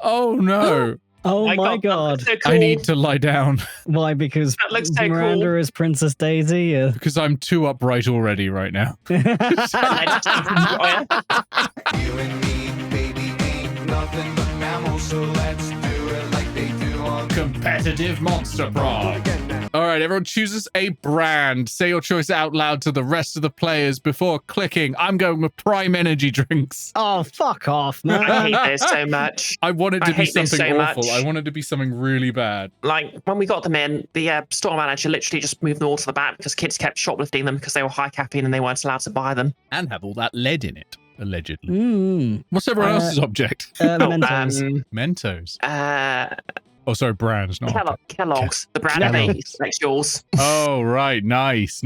Oh no. Oh my god. So cool. I need to lie down Why? Because That looks so Miranda cool. is Princess Daisy? because I'm too upright already right now. You and me, baby, ain't nothing but mammals, so let's do it like they do on Competitive Monster Prom. All right, everyone chooses a brand. Say your choice out loud to the rest of the players before clicking. I'm going with Prime Energy drinks. Oh, fuck off, I man. hate this so much. I want it I to be hate this something so awful. much. I want it to be something really bad. Like, when we got them in, the store manager literally just moved them all to the back because kids kept shoplifting them because they were high caffeine and they weren't allowed to buy them. And have all that lead in it, allegedly. Mm. What's everyone else's object? Mentos. Mentos. Oh, sorry, brands, not Kellogg's, the brand of babies, next yours. Oh, right. Nice.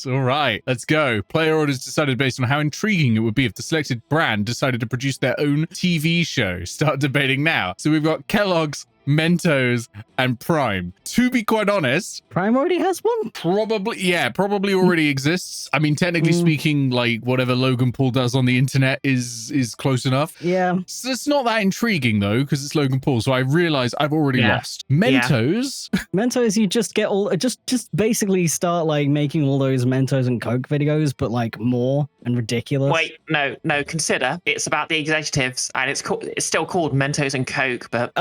All right. Let's go. Player orders decided based on how intriguing it would be if the selected brand decided to produce their own TV show. Start debating now. So we've got Kellogg's, Mentos, and Prime. To be quite honest, Prime already has one? probably already exists. I mean, technically speaking, like whatever Logan Paul does on the internet is close enough. Yeah. So it's not that intriguing though, because it's Logan Paul. So I realize I've already lost. Mentos. Mentos, you just get all, just basically start like making all those Mentos and Coke videos, but like more and ridiculous. Wait, no, consider it's about the executives and it's still called Mentos and Coke, but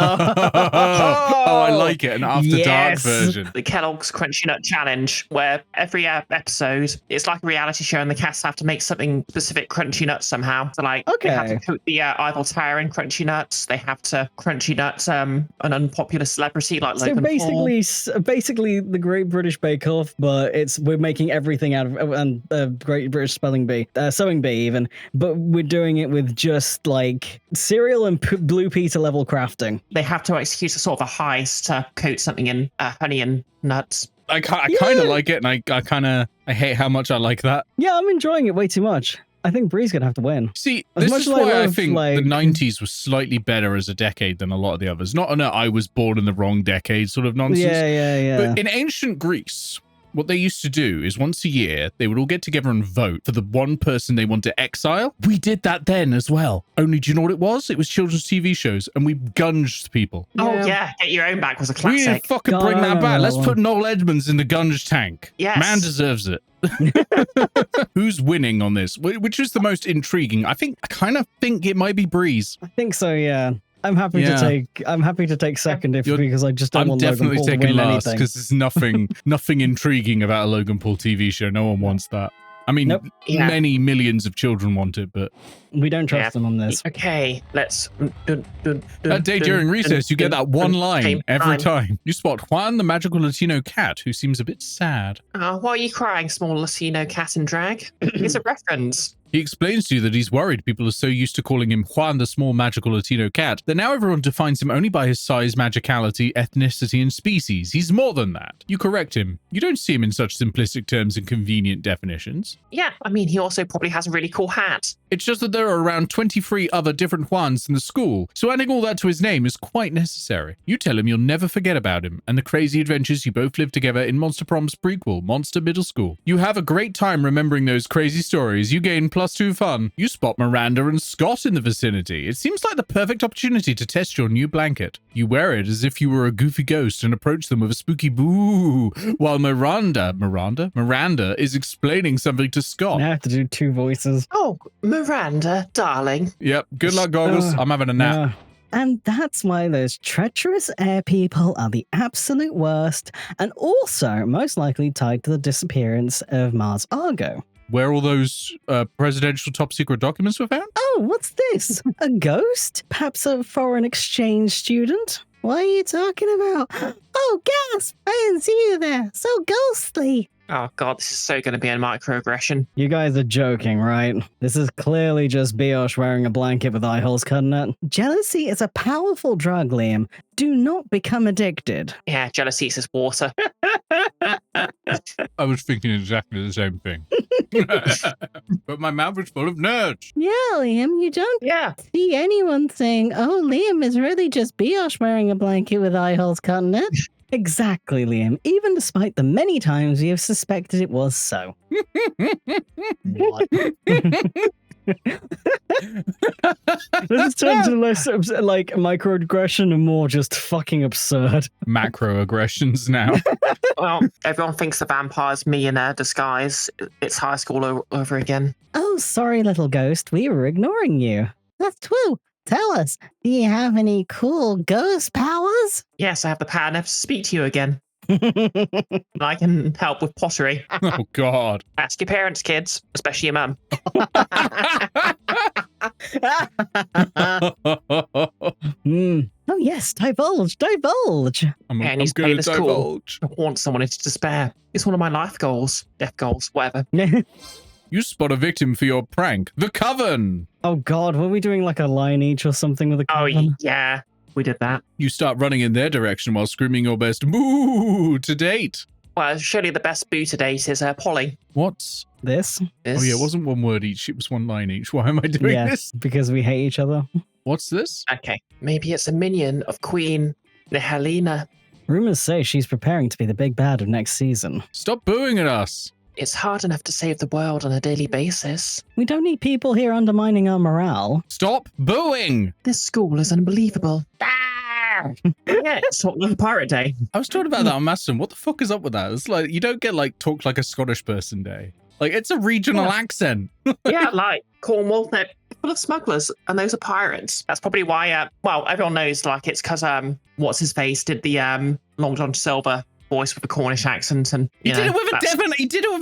Oh, I like it. An after dark version. The Kellogg's Crunchy Nut Challenge, where every episode it's like a reality show, and the cast have to make something specific crunchy nuts somehow. So, like, they have to coat the Eiffel Tower in crunchy nuts. They have to crunchy nuts an unpopular celebrity like Logan Paul. So basically, the Great British Bake Off, but we're making everything out of Great British Sewing Bee even, but we're doing it with just like cereal and Blue Peter level crafting. They have to execute a sort of a heist to coat something in honey and nuts. I kind of like it, and I hate how much I like that. Yeah, I'm enjoying it way too much. I think Bree's gonna have to win. See, this is why I think the 90s was slightly better as a decade than a lot of the others. Not I was born in the wrong decade sort of nonsense. Yeah. But in ancient Greece, what they used to do is once a year, they would all get together and vote for the one person they want to exile. We did that then as well. Only, do you know what it was? It was children's TV shows, and we gunged people. Oh, yeah. Get Your Own Back was a classic. We need to fucking bring that back. Let's put Noel Edmonds in the gunge tank. Yes. Man deserves it. Who's winning on this? Which is the most intriguing? I kind of think it might be Breeze. I think so, yeah. I'm happy to take second because I just don't want Logan Paul to win anything. I'm definitely taking last because there's nothing intriguing about a Logan Paul TV show. No one wants that. I mean, many millions of children want it, but we don't trust them on this. Okay, let's. That day during recess, you get that one line every time. You spot Juan, the magical Latino cat, who seems a bit sad. Why are you crying, small Latino cat in drag? It's a reference. He explains to you that he's worried people are so used to calling him Juan the small magical Latino cat that now everyone defines him only by his size, magicality, ethnicity, and species. He's more than that. You correct him. You don't see him in such simplistic terms and convenient definitions. Yeah, I mean, he also probably has a really cool hat. It's just that there are around 23 other different Juans in the school, so adding all that to his name is quite necessary. You tell him you'll never forget about him and the crazy adventures you both lived together in Monster Prom's prequel, Monster Middle School. You have a great time remembering those crazy stories. You gain +2 fun. You spot Miranda and Scott in the vicinity. It seems like the perfect opportunity to test your new blanket. You wear it as if you were a goofy ghost and approach them with a spooky boo, while Miranda is explaining something to Scott. I have to do 2 voices. Oh, Miranda, darling. Yep, good luck, goggles. I'm having a nap. And that's why those treacherous air people are the absolute worst, and also most likely tied to the disappearance of Mars Argo. Where all those presidential top secret documents were found? Oh, what's this? A ghost? Perhaps a foreign exchange student? What are you talking about? Oh, gasp! I didn't see you there. So ghostly. Oh, God, this is so going to be a microaggression. You guys are joking, right? This is clearly just Biosh wearing a blanket with eye holes cut in it. Jealousy is a powerful drug, Liam. Do not become addicted. Yeah, jealousy is just water. I was thinking exactly the same thing. But my mouth was full of nerds. Yeah, Liam, you don't see anyone saying, oh, Liam is really just Biosh wearing a blanket with eye holes cut in it. Exactly, Liam, even despite the many times we have suspected it was so. What? This has turned to less like microaggression and more just fucking absurd. Macroaggressions now. Well, everyone thinks the vampire's me in a disguise. It's high school over again. Oh, sorry, little ghost. We were ignoring you. That's true. Tell us, do you have any cool ghost powers? Yes, I have the power never to speak to you again. I can help with pottery. Oh, God. Ask your parents, kids, especially your mum. Oh, yes, divulge. I'm Yeah, I need to going play to this cool. divulge. I want someone into despair. It's one of my life goals, death goals, whatever. You spot a victim for your prank. The Coven! Oh, God, were we doing like a line each or something with a Oh, coven? yeah, we did that. You start running in their direction while screaming your best moo to date. Well, surely the best boo to date is Polly. What's... This? Oh, yeah, it wasn't one word each. It was one line each. Why am I doing this? Because we hate each other. What's this? Okay, maybe it's a minion of Queen Helena. Rumors say she's preparing to be the big bad of next season. Stop booing at us. It's hard enough to save the world on a daily basis. We don't need people here undermining our morale. Stop booing. This school is unbelievable. Yeah, it's sort of like Pirate Day. I was talking about that on Maston. What the fuck is up with that? It's like, you don't get like talk like a Scottish person day. Like, it's a regional accent. Yeah, like Cornwall, they're full of smugglers, and those are pirates. That's probably why, well, everyone knows, like, it's because, what's his face did the, Long John Silver voice with a Cornish accent, and, He did it with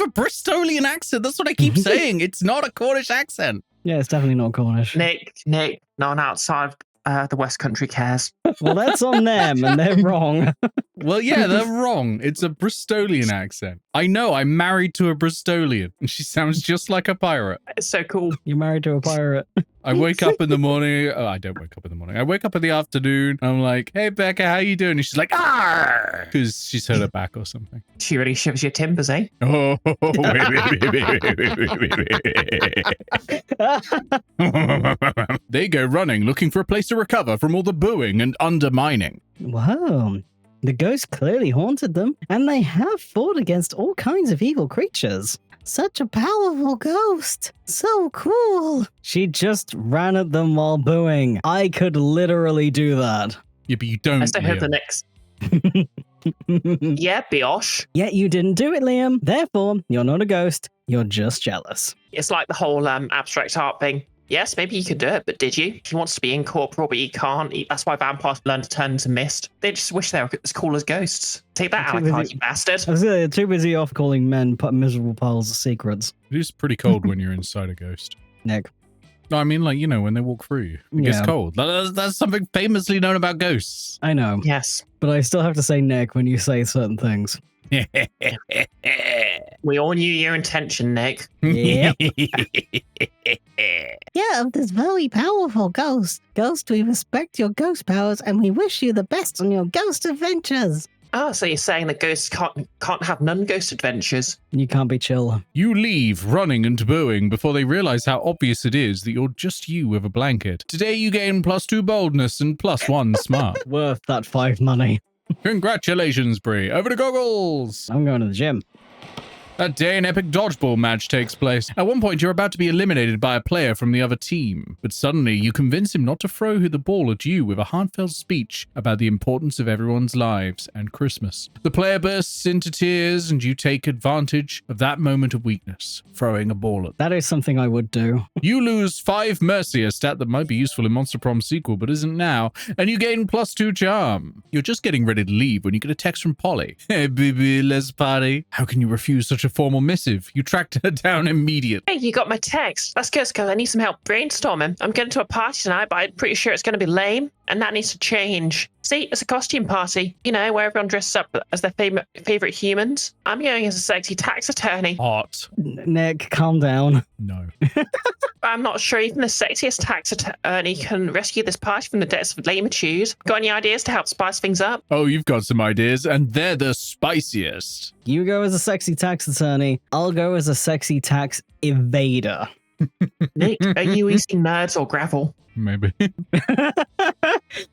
a Bristolian accent. That's what I keep saying. It's not a Cornish accent. Yeah, it's definitely not Cornish. Nick, no one outside the West Country cares. Well, that's on them, and they're wrong. Well, yeah, they're wrong. It's a Bristolian accent. I know, I'm married to a Bristolian, and she sounds just like a pirate. It's so cool. You're married to a pirate. I wake up in the morning. Oh, I don't wake up in the morning. I wake up in the afternoon. I'm like, hey, Becca, how you doing? And she's like, ah, because she's hurt her back or something. She really shivers your timbers, eh? Oh, wait. They go running, looking for a place to recover from all the booing and undermining. Whoa. The ghost clearly haunted them, and they have fought against all kinds of evil creatures. Such a powerful ghost. So cool. She just ran at them while booing. I could literally do that. Yeah, but you don't. I still heard the next. Yeah, Biosh. Yet you didn't do it, Liam. Therefore, you're not a ghost. You're just jealous. It's like the whole abstract art thing. Yes, maybe you could do it, but did you? He wants to be incorporeal, but he can't. That's why vampires learn to turn into mist. They just wish they were as cool as ghosts. Take that, Alucard, you bastard. I was too busy off calling men miserable piles of secrets. It is pretty cold when you're inside a ghost. Nick. No, I mean, like, you know, when they walk through you. It gets cold. That's something famously known about ghosts. I know. Yes. But I still have to say Nick when you say certain things. We all knew your intention, Nick. Yep. Yeah, of this very powerful ghost. Ghost, we respect your ghost powers and we wish you the best on your ghost adventures. Oh, so you're saying that ghosts can't have non-ghost adventures? You can't be chill. You leave, running and booing, before they realize how obvious it is that you're just you with a blanket. Today you gain +2 boldness and +1 smart. Worth that 5 money. Congratulations, Bree. Over to goggles. I'm going to the gym. That day, an epic dodgeball match takes place. At one point, you're about to be eliminated by a player from the other team, but suddenly you convince him not to throw the ball at you with a heartfelt speech about the importance of everyone's lives and Christmas. The player bursts into tears, and you take advantage of that moment of weakness, throwing a ball at them. That is something I would do. You lose 5 mercy, a stat that might be useful in Monster Prom sequel, but isn't now, and you gain +2 charm. You're just getting ready to leave when you get a text from Polly. Hey, baby, let's party. How can you refuse such a formal missive? You tracked her down immediately. Hey, you got my text. That's good, because I need some help brainstorming. I'm going to a party tonight, but I'm pretty sure it's going to be lame, and that needs to change. See, it's a costume party, you know, where everyone dresses up as their favorite humans. I'm going as a sexy tax attorney. Hot. Nick, calm down. No. I'm not sure even the sexiest tax attorney can rescue this party from the depths of lamitude. Got any ideas to help spice things up? Oh, you've got some ideas, and they're the spiciest. You go as a sexy tax attorney. I'll go as a sexy tax evader. Nick, are you eating nerds or gravel? Maybe.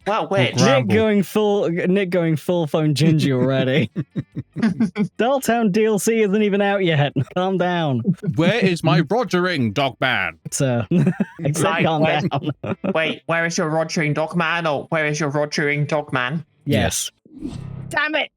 Well, which? Gra- Nick going full phone Gingy already. Dolltown DLC isn't even out yet. Calm down. Where is my Rogering, Dogman? So, I said Like, calm where- down. Wait, where is your Rogering Dogman, or where is your Rogering Dogman? Yes. Damn it!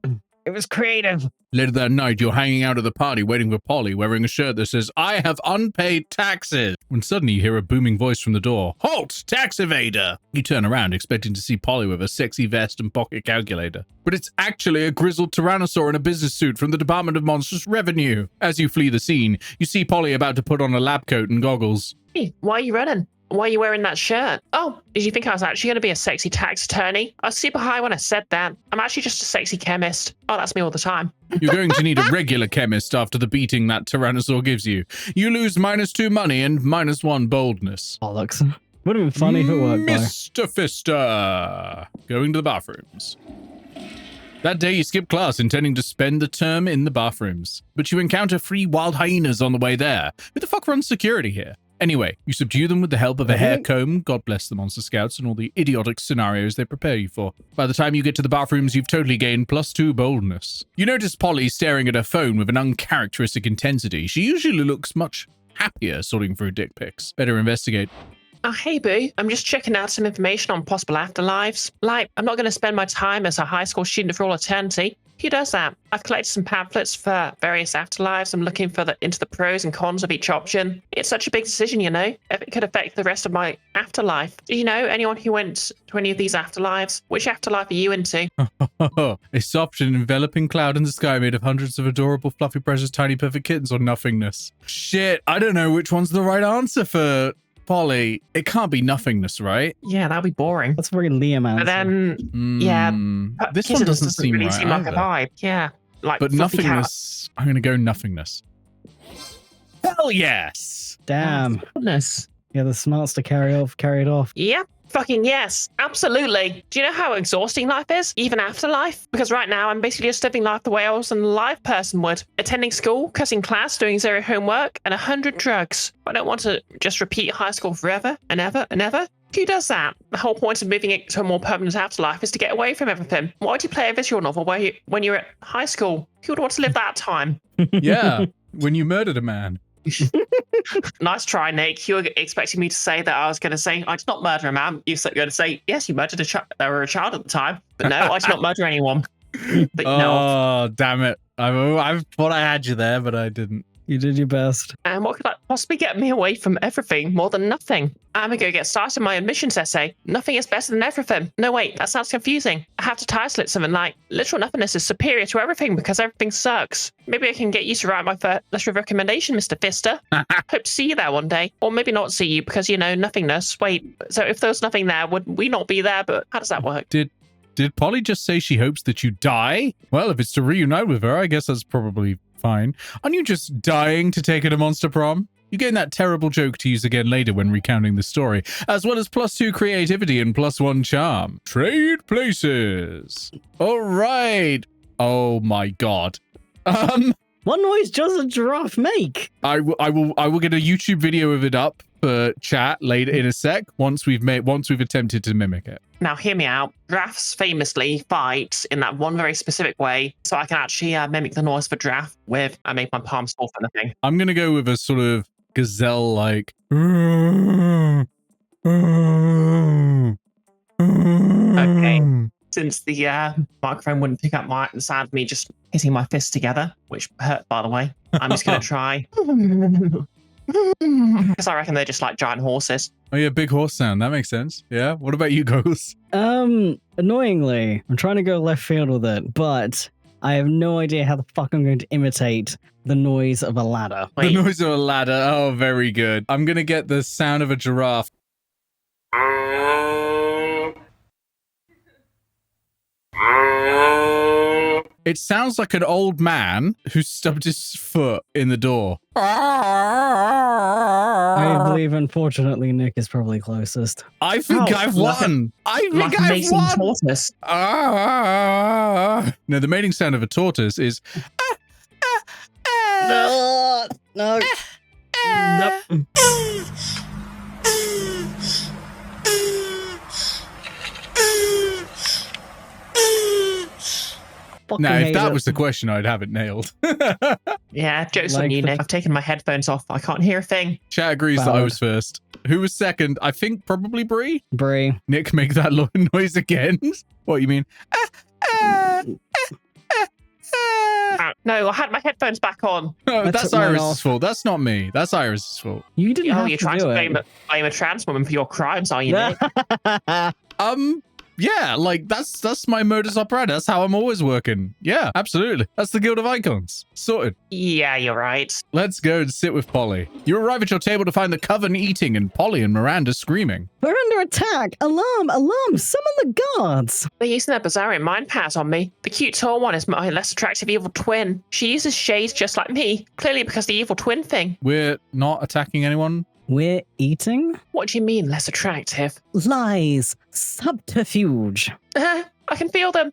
It was creative. Later that night, you're hanging out at the party waiting for Polly, wearing a shirt that says, I have unpaid taxes. When suddenly you hear a booming voice from the door. Halt, tax evader! You turn around, expecting to see Polly with a sexy vest and pocket calculator. But it's actually a grizzled tyrannosaur in a business suit from the Department of Monstrous Revenue. As you flee the scene, you see Polly about to put on a lab coat and goggles. Hey, why are you running? Why are you wearing that shirt? Oh, did you think I was actually going to be a sexy tax attorney? I was super high when I said that. I'm actually just a sexy chemist. Oh, that's me all the time. You're going to need a regular chemist after the beating that tyrannosaur gives you. You lose -2 money and -1 boldness. Bollocks. Would have been funny if it worked, though. Mr. Fister. Going to the bathrooms. That day you skip class intending to spend the term in the bathrooms. But you encounter 3 wild hyenas on the way there. Who the fuck runs security here? Anyway, you subdue them with the help of a hair comb, God bless the Monster Scouts and all the idiotic scenarios they prepare you for. By the time you get to the bathrooms, you've totally gained +2 boldness. You notice Polly staring at her phone with an uncharacteristic intensity. She usually looks much happier sorting through dick pics. Better investigate. Oh, hey, boo. I'm just checking out some information on possible afterlives. Like, I'm not going to spend my time as a high school student for all eternity. Who does that? I've collected some pamphlets for various afterlives. I'm looking into the pros and cons of each option. It's such a big decision, you know. If it could affect the rest of my afterlife. Do you know anyone who went to any of these afterlives? Which afterlife are you into? A soft and enveloping cloud in the sky made of hundreds of adorable, fluffy, precious, tiny, perfect kittens or nothingness. Shit, I don't know which one's the right answer for Polly. It can't be nothingness, right? Yeah, that'd be boring. That's very Liam answer. But then, yeah, This one doesn't seem really right seem like a either. vibe. Yeah, like But fluffy cat. nothingness, I'm going to go nothingness. Hell yes! Damn. Goodness. Yeah, the smarts to carry it off. Yeah, fucking yes, absolutely. Do you know how exhausting life is, even after life? Because right now I'm basically just living life the way I was a live person would. Attending school, cutting class, doing 0 homework, and 100 drugs. I don't want to just repeat high school forever and ever and ever. Who does that? The whole point of moving it to a more permanent afterlife is to get away from everything. Why would you play a visual novel when you're at high school? Who would want to live that time? Yeah, when you murdered a man. Nice try, Nick. You were expecting me to say that I was going to say, I did not murder a man. You're going to say, yes, you murdered a child. They were a child at the time. But no, I did not murder anyone. But no. Oh, damn it. I thought I had you there, but I didn't. You did your best. And what could possibly get me away from everything more than nothing? I'm going to go get started my admissions essay. Nothing is better than everything. No, wait, that sounds confusing. I have to title it something like, literal nothingness is superior to everything because everything sucks. Maybe I can get you to write my first letter of recommendation, Mr. Fister. Hope to see you there one day. Or maybe not see you because, you know, nothingness. Wait, so if there was nothing there, would we not be there? But how does that work? Did Polly just say she hopes that you die? Well, if it's to reunite with her, I guess that's probably fine. Aren't you just dying to take her to Monster Prom? You gain that terrible joke to use again later when recounting the story, as well as +2 creativity and +1 charm. Trade places. All right. Oh my god. What noise does a giraffe make? I will get a YouTube video of it up for chat later in a sec once we've attempted to mimic it. Now, hear me out. Giraffes famously fight in that one very specific way, so I can actually mimic the noise of a giraffe with, I make my palms fall for the thing. I'm going to go with a sort of gazelle-like. Okay. Since the microphone wouldn't pick up the sound of me just hitting my fists together, which hurt, by the way, I'm just going to try. Because I reckon they're just like giant horses. Oh yeah, big horse sound. That makes sense. Yeah. What about you, Goggles? Annoyingly, I'm trying to go left field with it, but I have no idea how the fuck I'm going to imitate the noise of a ladder. Wait, The noise of a ladder. Oh, very good. I'm going to get the sound of a giraffe. It sounds like an old man who stubbed his foot in the door. I believe, unfortunately, Nick is probably closest. I think I've won. I think I've amazing won. tortoise. No, the mating sound of a tortoise is. No. Nope. Fucking Now, if hate that it. was the question, I'd have it nailed. Yeah, joke's Like on you, the- Nick. I've taken my headphones off. I can't hear a thing. Chat agrees that I Valid. was first. Who was second? I think probably Bree. Brie. Nick, make that noise again. What you mean? No, I had my headphones back on. No, I that's took mine Iris' off. fault. That's not me. That's Iris' fault. You didn't Oh, have you're to trying do to it. blame a trans woman for your crimes, are you, Nick? Yeah, like that's my modus operandi. That's how I'm always working. Yeah, absolutely. That's the Guild of Icons. Sorted. Yeah, you're right. Let's go and sit with Polly. You arrive at your table to find the coven eating and Polly and Miranda screaming. We're under attack! Alarm! Alarm! Summon the guards! They're using their Bizarrian mind powers on me. The cute tall one is my less attractive evil twin. She uses shades just like me, clearly because the evil twin thing. We're not attacking anyone. We're eating? What do you mean less attractive? Lies! Subterfuge! I can feel them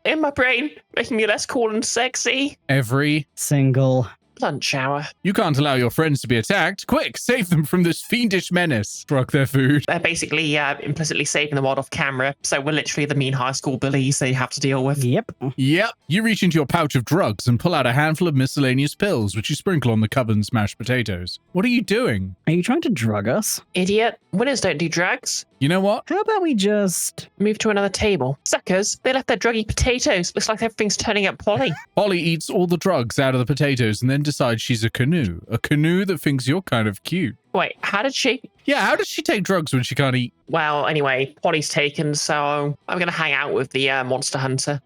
in my brain, making me less cool and sexy. Every. Single. Lunch hour. You can't allow your friends to be attacked. Quick, save them from this fiendish menace. Struck their food. They're basically implicitly saving the world off camera, so we're literally the mean high school bullies they have to deal with. Yep. Yep. You reach into your pouch of drugs and pull out a handful of miscellaneous pills, which you sprinkle on the coven's mashed potatoes. What are you doing? Are you trying to drug us? Idiot. Winners don't do drugs. You know what? How about we just... Move to another table. Suckers, they left their druggy potatoes. Looks like everything's turning up Polly. Polly eats all the drugs out of the potatoes and then decides she's a canoe. A canoe that thinks you're kind of cute. Wait, how did she? Yeah, how does she take drugs when she can't eat? Well, anyway, Polly's taken, so I'm going to hang out with the monster hunter.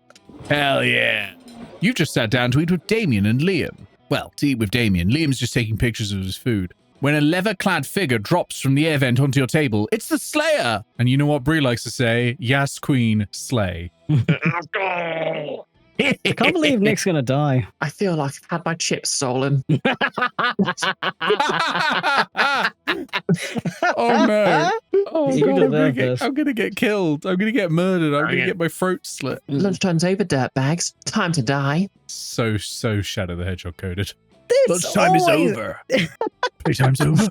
Hell yeah. You've just sat down to eat with Damien and Liam. Well, to eat with Damien, Liam's just taking pictures of his food. When a leather-clad figure drops from the air vent onto your table, it's the Slayer! And you know what Brie likes to say? Yes, queen, slay. I can't believe Nick's gonna die. I feel like I've had my chips stolen. Oh no. Oh You god, deserve this. I'm gonna get killed. I'm gonna get murdered. I'm gonna get my throat slit. Lunchtime's over, dirtbags. Time to die. So Shadow the Hedgehog coded. This always... over. Playtime's over.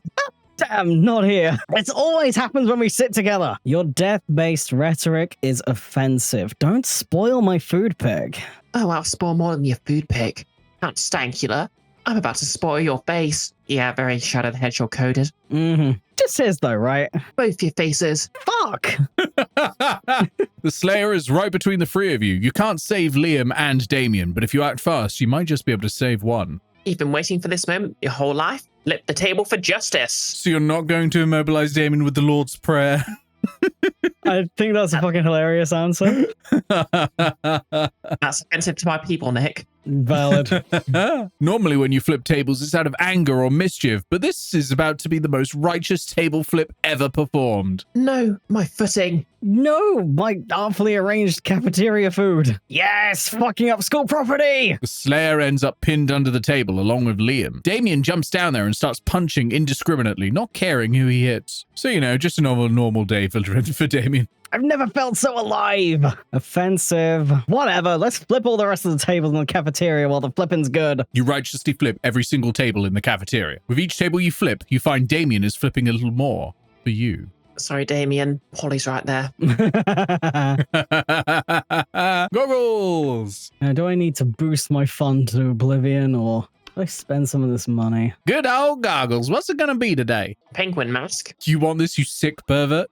Damn, not here. It always happens when we sit together. Your death-based rhetoric is offensive. Don't spoil my food pick. Oh, I'll spoil more than your food pick. Count Stankular. I'm about to spoil your face. Yeah, very Shadow the Hedgehog coded. Mm-hmm. Just his though, right? Both your faces. Fuck! The Slayer is right between the three of you. You can't save Liam and Damien, but if you act fast, you might just be able to save one. You've been waiting for this moment your whole life. Flip the table for justice. So you're not going to immobilize Damien with the Lord's Prayer? I think that's a fucking hilarious answer. That's offensive to my people, Nick. Valid. Normally when you flip tables, it's out of anger or mischief, but this is about to be the most righteous table flip ever performed. No, my footing. No, my artfully arranged cafeteria food. Yes, fucking up school property. The Slayer ends up pinned under the table along with Liam. Damien jumps down there and starts punching indiscriminately, not caring who he hits. So, you know, just a normal day for Damien. I've never felt so alive. Offensive. Whatever. Let's flip all the rest of the tables in the cafeteria while the flipping's good. You righteously flip every single table in the cafeteria. With each table you flip, you find Damien is flipping a little more for you. Sorry, Damien. Polly's right there. Goggles! Now, do I need to boost my fun to oblivion or do I spend some of this money? Good old Goggles. What's it gonna be today? Penguin mask. Do you want this, you sick pervert?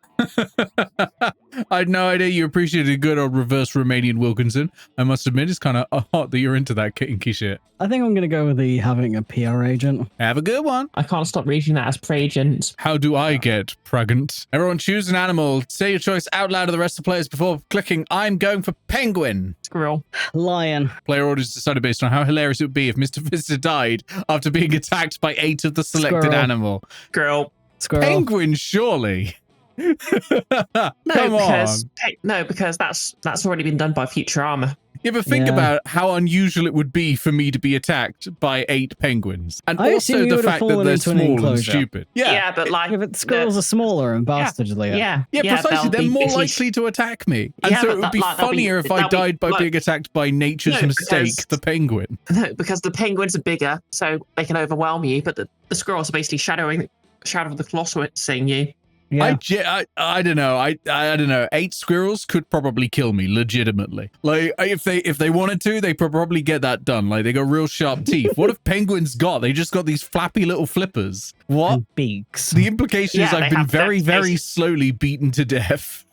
I had no idea you appreciated a good old reverse Romanian Wilkinson. I must admit, it's kind of hot that you're into that kinky shit. I think I'm going to go with the having a PR agent. Have a good one. I can't stop reading that as pre-agent. How do I get pregnant? Everyone choose an animal. Say your choice out loud to the rest of the players before clicking. I'm going for penguin. Squirrel. Lion. Player orders decided based on how hilarious it would be if Mr. Visitor died after being attacked by 8 of the selected Squirrel. animal. Girl. Squirrel. Penguin, surely. No, Come on. because that's already been done by Futurama. You ever think about how unusual it would be for me to be attacked by 8 penguins? And I also assume you the would have fact that fallen they're into an small and enclosure. stupid. Yeah, but like, Yeah, but squirrels are smaller and bastardier. yeah, precisely. They're they'll be more basically- likely to attack me. And Yeah, so but it would be like, they'll be- funnier if I they'll be- died by look- being attacked by nature's No, mistake, because- the penguin. No, because the penguins are bigger, so they can overwhelm you. But the squirrels are basically shadow of the Colossus seeing you. Yeah. I don't know. I don't know. 8 squirrels could probably kill me legitimately. Like if they wanted to, they could probably get that done. Like they got real sharp teeth. What have penguins got? They just got these flappy little flippers. What? And beaks. The implication is Yeah, I've they been have very, very devastating- slowly beaten to death.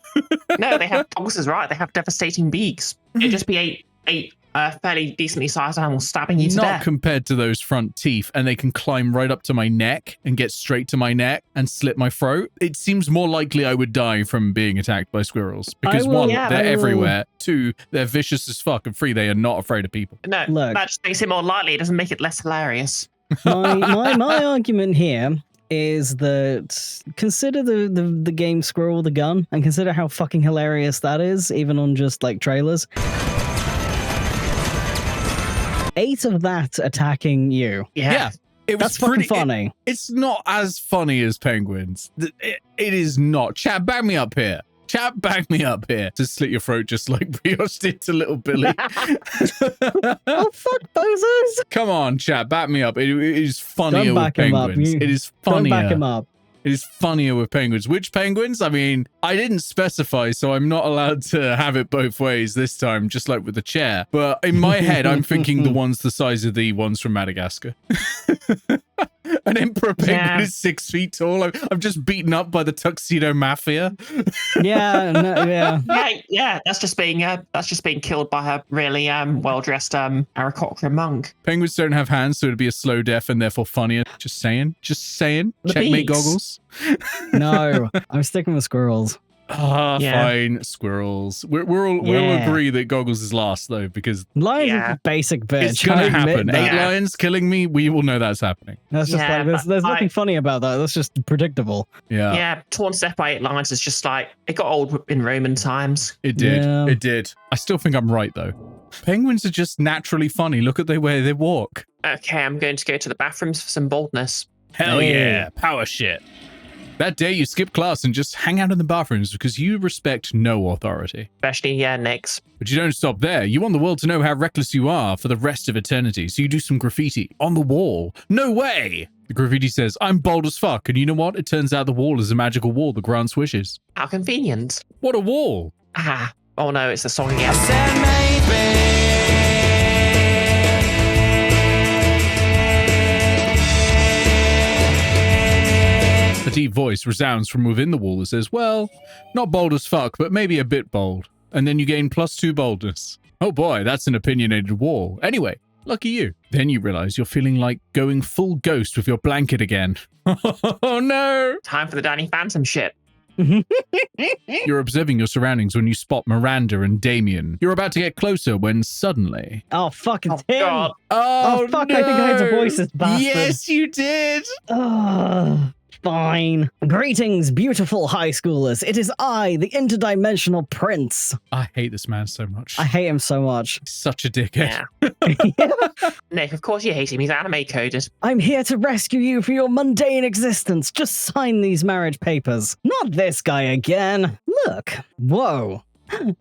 No, they have Thomas right. They have devastating beaks. It'd just be eight fairly decently sized animals stabbing you to Not death. compared to those front teeth, and they can climb right up to my neck and get straight to my neck and slit my throat. It seems more likely I would die from being attacked by squirrels because one, I they're will- everywhere. 2, they're vicious as fuck, and 3, they are not afraid of people. No, Look. that just makes it more likely. It doesn't make it less hilarious. my argument here is that consider the game Squirrel with a Gun and consider how fucking hilarious that is, even on just like trailers. 8 of that attacking you. Yeah. It was That's fucking pretty funny. It's not as funny as penguins. It is not. Chat, back me up here. Chat, back me up here. To slit your throat just like Brioche did to little Billy. Oh fuck, bozos! Come on, chat, back me up. It is funnier Don't with back him up. penguins. You- It is Don't funnier. back him up. It is funnier with penguins. Which penguins? I mean, I didn't specify, so I'm not allowed to have it both ways this time, just like with the chair. But in my head, I'm thinking the ones the size of the ones from Madagascar. An emperor penguin Yeah. is 6 feet tall. I'm just beaten up by the tuxedo mafia. Yeah, no, yeah. Yeah. That's just being killed by a really well dressed Aarakocra monk. Penguins don't have hands, so it'd be a slow death and therefore funnier. Just saying. Just saying. The Checkmate beaks. goggles. No, I'm sticking with squirrels. Ah, Yeah. fine. Squirrels. We'll Yeah. agree that goggles is last though, because Lions Yeah. is a basic bitch. it's gonna I admit happen. that. 8 lions killing me. We will know that's happening. That's just Yeah, like there's but nothing funny about that. That's just predictable. Yeah. Yeah, torn to death by 8 lions is just like it got old in Roman times. It did. Yeah. It did. I still think I'm right though. Penguins are just naturally funny. Look at the way they walk. Okay, I'm going to go to the bathrooms for some boldness. Hell Hey. yeah. Power shit. That day you skip class and just hang out in the bathrooms because you respect no authority. Especially, Nyx. But you don't stop there. You want the world to know how reckless you are for the rest of eternity. So you do some graffiti on the wall. No way! The graffiti says, I'm bold as fuck. And you know what? It turns out the wall is a magical wall that grants wishes. How convenient. What a wall! Ah. Oh no, it's the song again. A deep voice resounds from within the wall that says, well, not bold as fuck, but maybe a bit bold. And then you gain +2 boldness. Oh boy, that's an opinionated wall. Anyway, lucky you. Then you realize you're feeling like going full ghost with your blanket again. Oh no! Time for the Danny Phantom shit. You're observing your surroundings when you spot Miranda and Damien. You're about to get closer when suddenly... Oh fuck, it's Oh him. god. Oh, fuck, I think I had to voice this bastard. Yes, you did! Oh, fine. Greetings, beautiful high schoolers. It is I, the interdimensional prince. I hate this man so much. I hate him so much. He's such a dickhead. Yeah. Nick, of course you hate him. He's anime coded. I'm here to rescue you from your mundane existence. Just sign these marriage papers. Not this guy again. Look. Whoa.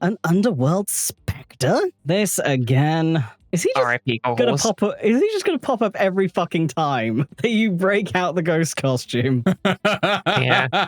An underworld specter? This again. Is he just R.I.P. gonna goggles. pop up? Is he just gonna pop up every fucking time that you break out the ghost costume? Yeah.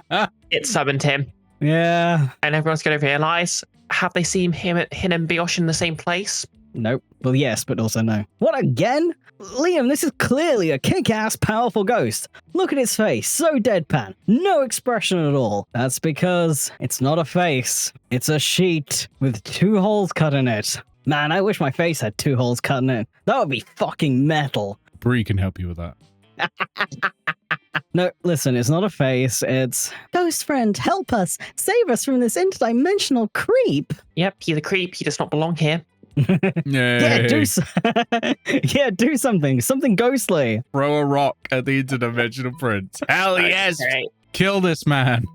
It summoned him. Yeah. And everyone's going to realize, have they seen him and Biosh in the same place? Nope. Well, yes, but also no. What again? Liam, this is clearly a kick-ass, powerful ghost. Look at his face, so deadpan. No expression at all. That's because it's not a face. It's a sheet with 2 holes cut in it. Man, I wish my face had 2 holes cut in it. That would be fucking metal. Bree can help you with that. No, listen, it's not a face. It's... Ghost friend, help us. Save us from this interdimensional creep. Yep, he's a creep. He does not belong here. Yeah, Yay. yeah, do something. Something ghostly. Throw a rock at the interdimensional prince. Hell yes! Okay. Kill this man.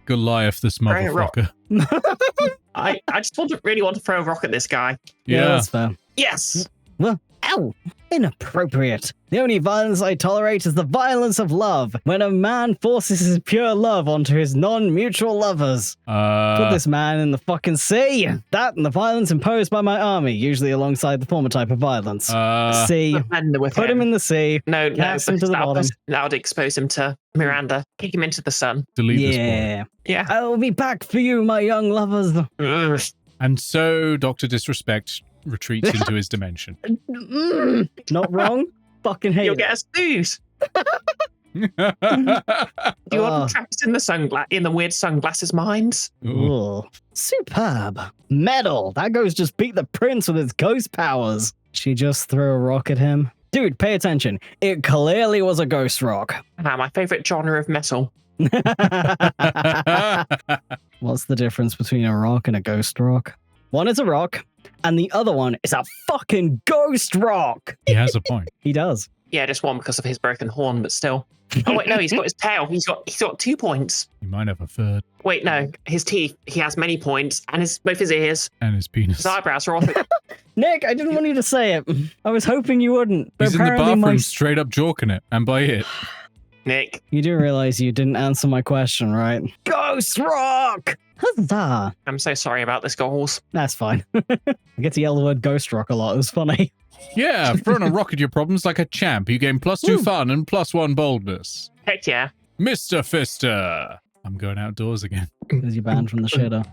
Goliath, this Throw a rock. motherfucker. I just really want to throw a rock at this guy. Yeah, that's fair. Yes. Well, ow! Inappropriate. The only violence I tolerate is the violence of love. When a man forces his pure love onto his non-mutual lovers. Put this man in the fucking sea. That and the violence imposed by my army, usually alongside the former type of violence. Sea. Put him in the sea. No, Cast him to the bottom. That would expose him to Miranda. Kick him into the sun. Delete this boy. Yeah. I will be back for you, my young lovers. Ugh. And so Dr. Disrespect retreats into his dimension. Not wrong. Fucking hate You'll it. get a snooze. You want trapped in the weird sunglasses minds? Ooh. Superb. Metal. That ghost just beat the prince with its ghost powers. She just threw a rock at him. Dude, pay attention. It clearly was a ghost rock. My favorite genre of metal. What's the difference between a rock and a ghost rock? One is a rock, and the other one is a fucking ghost rock. He has a point. He does. Yeah, just one because of his broken horn, but still. Oh wait, no, he's got his tail. He's got 2 points. He might have a third. Wait, no, his teeth. He has many points, and both his ears, And his penis. his eyebrows are also. Nick, I didn't want you to say it. I was hoping you wouldn't. But He's in the apparently bathroom straight up jorking it. And by it, Nick, You do realize you didn't answer my question, right? Ghost rock! Huzzah! I'm so sorry about this, goals. That's fine. I get to yell the word ghost rock a lot. It was funny. yeah, throwing a rock at your problems like a champ. You gain +2 fun and +1 boldness. Heck yeah. Mr. Fister. I'm going outdoors again. Because you're banned from the shitter.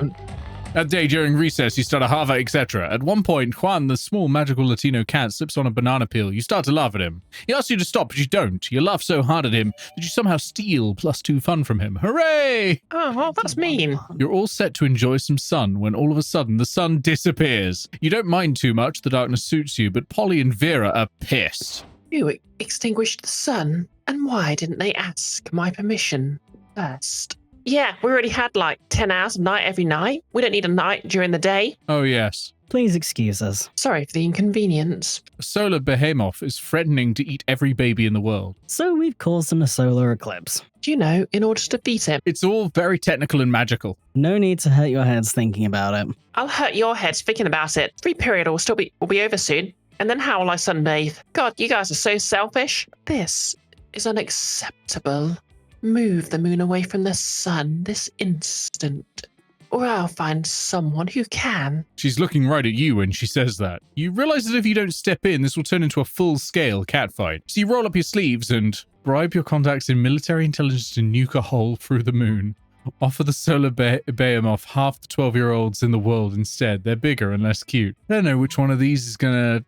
That day during recess, you start a Harvard, etc. At one point, Juan, the small magical Latino cat, slips on a banana peel. You start to laugh at him. He asks you to stop, but you don't. You laugh so hard at him that you somehow steal +2 fun from him. Hooray! Oh, well, that's mean. You're all set to enjoy some sun when all of a sudden the sun disappears. You don't mind too much, the darkness suits you, but Polly and Vera are pissed. You extinguished the sun, and why didn't they ask my permission first? Yeah, we already had like 10 hours of night every night. We don't need a night during the day. Oh yes. Please excuse us. Sorry for the inconvenience. A solar behemoth is threatening to eat every baby in the world. So we've caused him a solar eclipse. Do you know, in order to defeat him, It's all very technical and magical. No need to hurt your heads thinking about it. I'll hurt your heads thinking about it. Free period will be over soon. And then how will I sunbathe? God, you guys are so selfish. This is unacceptable. Move the moon away from the sun this instant, or I'll find someone who can. She's looking right at you when she says that. You realize that if you don't step in, this will turn into a full-scale catfight. So you roll up your sleeves and bribe your contacts in military intelligence to nuke a hole through the moon. Offer the solar behemoth half the 12-year-olds in the world instead. They're bigger and less cute. I don't know which one of these is gonna,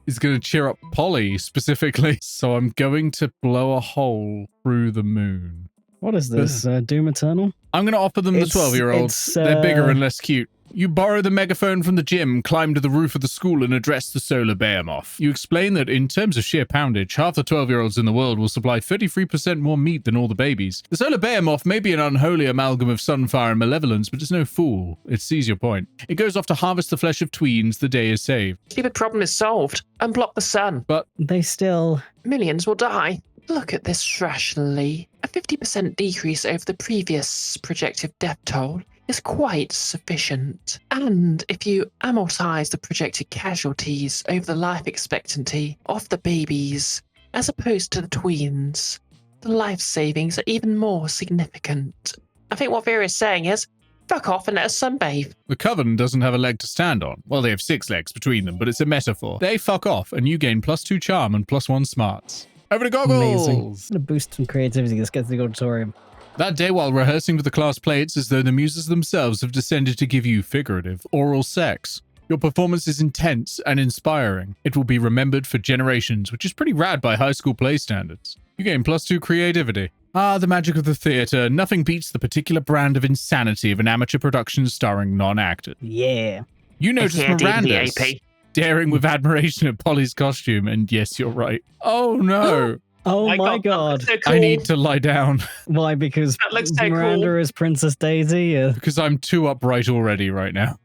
is going to cheer up Polly specifically. So I'm going to blow a hole through the moon. What is this? Doom Eternal? I'm going to offer them the 12-year-olds. They're bigger and less cute. You borrow the megaphone from the gym, climb to the roof of the school, and address the solar behemoth. You explain that in terms of sheer poundage, half the 12-year-olds in the world will supply 33% more meat than all the babies. The solar behemoth may be an unholy amalgam of sunfire and malevolence, but it's no fool. It sees your point. It goes off to harvest the flesh of tweens. The day is saved. Stupid problem is solved. Unblock the sun. But They still... Millions will die. Look at this rationally. A 50% decrease over the previous projected death toll is quite sufficient. And if you amortize the projected casualties over the life expectancy of the babies, as opposed to the tweens, the life savings are even more significant. I think what Vera is saying is, fuck off and let us sunbathe. the Coven doesn't have a leg to stand on. Well, they have 6 legs between them, but it's a metaphor. They fuck off, and you gain +2 charm and +1 smarts. Over to goggles! Amazing. I'm gonna boost some creativity. Let's get to the auditorium. That day, while rehearsing for the class play, it's as though the muses themselves have descended to give you figurative, oral sex. Your performance is intense and inspiring. It will be remembered for generations, which is pretty rad by high school play standards. You gain +2 creativity. Ah, the magic of the theatre. Nothing beats the particular brand of insanity of an amateur production starring non-actors. Yeah. You notice AKA Miranda's DDAP. staring with admiration at Polly's costume, and yes, you're right. Oh no! Oh my god. So cool. I need to lie down Why? Because That looks so Miranda cool. is Princess Daisy? because I'm too upright already right now.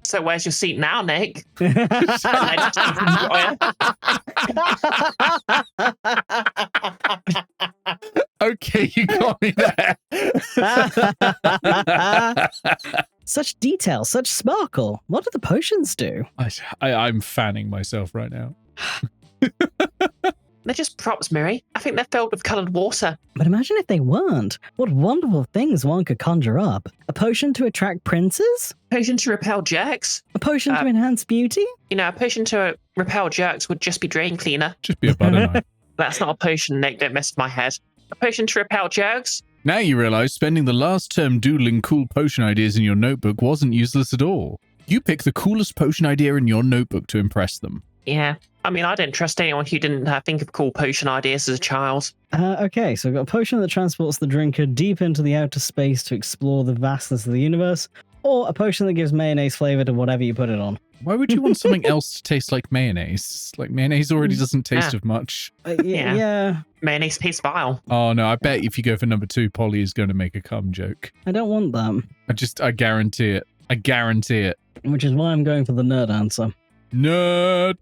So where's your seat now, Nick? Okay, you got me there. Such detail, such sparkle. What do the potions do? I'm fanning myself right now. They're just props, Miri. I think they're filled with coloured water. But imagine if they weren't. What wonderful things one could conjure up. A potion to attract princes? Potion to repel jerks. A potion to enhance beauty? You know, a potion to repel jerks would just be drain cleaner. Just be a butter knife. That's not a potion, Nick. Don't mess with my head. A potion to repel jerks? Now you realize spending the last term doodling cool potion ideas in your notebook wasn't useless at all. You pick the coolest potion idea in your notebook to impress them. Yeah. I mean, I didn't trust anyone who didn't think of cool potion ideas as a child. Okay, so we've got a potion that transports the drinker deep into the outer space to explore the vastness of the universe, or a potion that gives mayonnaise flavor to whatever you put it on. Why would you want something else to taste like mayonnaise? Like, mayonnaise already doesn't taste of much. Yeah. Mayonnaise tastes vile. Oh, no, I bet if you go for number 2, Polly is going to make a cum joke. I don't want them. I guarantee it. I guarantee it. Which is why I'm going for the nerd answer. Nerd!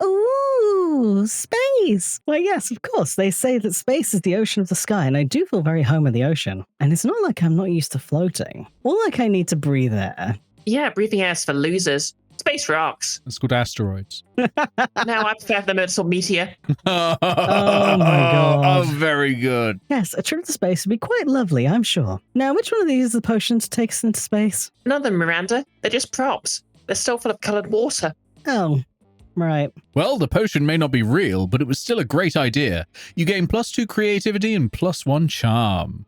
Ooh, space. Well, yes, of course. They say that space is the ocean of the sky, and I do feel very home in the ocean. And it's not like I'm not used to floating. Or like I need to breathe air. Yeah, breathing air is for losers. Space rocks. It's called asteroids. No, I prefer the Murder meteor. Oh my God. Oh, very good. Yes, a trip to space would be quite lovely, I'm sure. Now, which one of these is the potion to take us into space? None of them, Miranda. They're just props. They're still full of coloured water. Oh, right. Well, the potion may not be real, but it was still a great idea. You gain +2 creativity and +1 charm.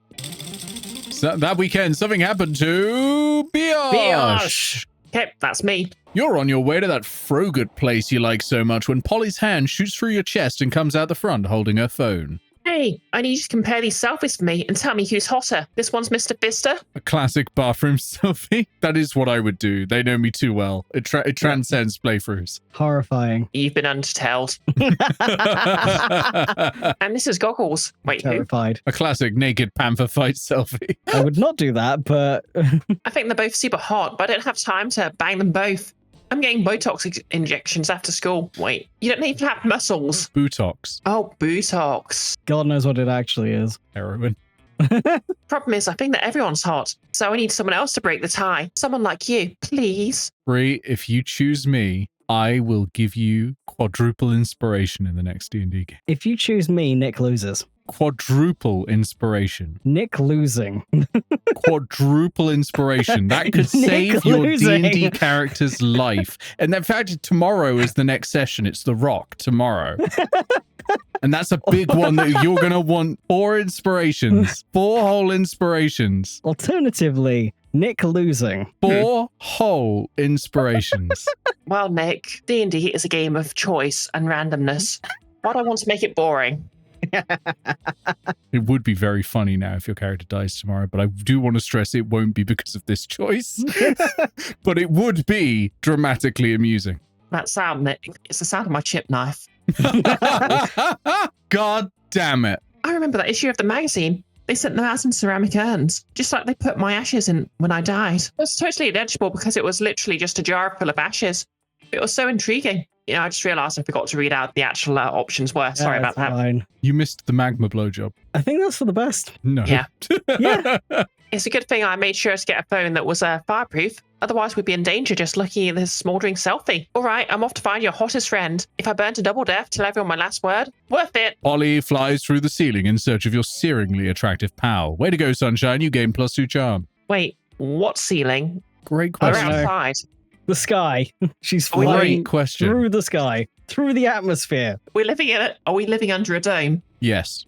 So that weekend, something happened to Biosh. Okay, that's me. You're on your way to that Frogurt place you like so much when Polly's hand shoots through your chest and comes out the front holding her phone. Hey, I need you to compare these selfies for me and tell me who's hotter. This one's Mr. Fister. A classic bathroom selfie. That is what I would do. They know me too well. It transcends playthroughs. Horrifying. You've been undertelled. And this is Goggles. Wait, who? Terrified. A classic naked panther fight selfie. I would not do that, but... I think they're both super hot, but I don't have time to bang them both. I'm getting Botox injections after school. Wait, you don't even have muscles. Botox. Oh, Botox. God knows what it actually is. Heroin. Problem is, I think that everyone's hot, so I need someone else to break the tie. Someone like you, please. Bree, if you choose me, I will give you quadruple inspiration in the next D&D game. If you choose me, Nick loses. Quadruple inspiration. Nick losing. Quadruple inspiration. That could save your D&D character's life. And in fact, tomorrow is the next session. It's The Rock tomorrow. And that's a big one that you're going to want 4 inspirations. 4 whole inspirations. Alternatively, Nick losing. 4 whole inspirations. Well, Nick, D&D is a game of choice and randomness. Why do I want to make it boring? It would be very funny now if your character dies tomorrow, but I do want to stress it won't be because of this choice. But it would be dramatically amusing. That sound, Nick, it's the sound of my chip knife. God damn it. I remember that issue of the magazine. They sent them out in ceramic urns, just like they put my ashes in when I died. It was totally illegible because it was literally just a jar full of ashes. It was so intriguing. You know, I just realised I forgot to read out the actual options were. Sorry about that. Fine. You missed the magma blowjob. I think that's for the best. No. Yeah. Yeah. It's a good thing I made sure to get a phone that was fireproof. Otherwise, we'd be in danger just looking at this smouldering selfie. All right, I'm off to find your hottest friend. If I burn to double death, tell everyone my last word. Worth it. Polly flies through the ceiling in search of your searingly attractive pal. Way to go, Sunshine. You gain +2 charm. Wait, what ceiling? Great We're question. outside. The sky. She's Are we flying Great question. through the sky, through the atmosphere. Are we living under a dome? Yes.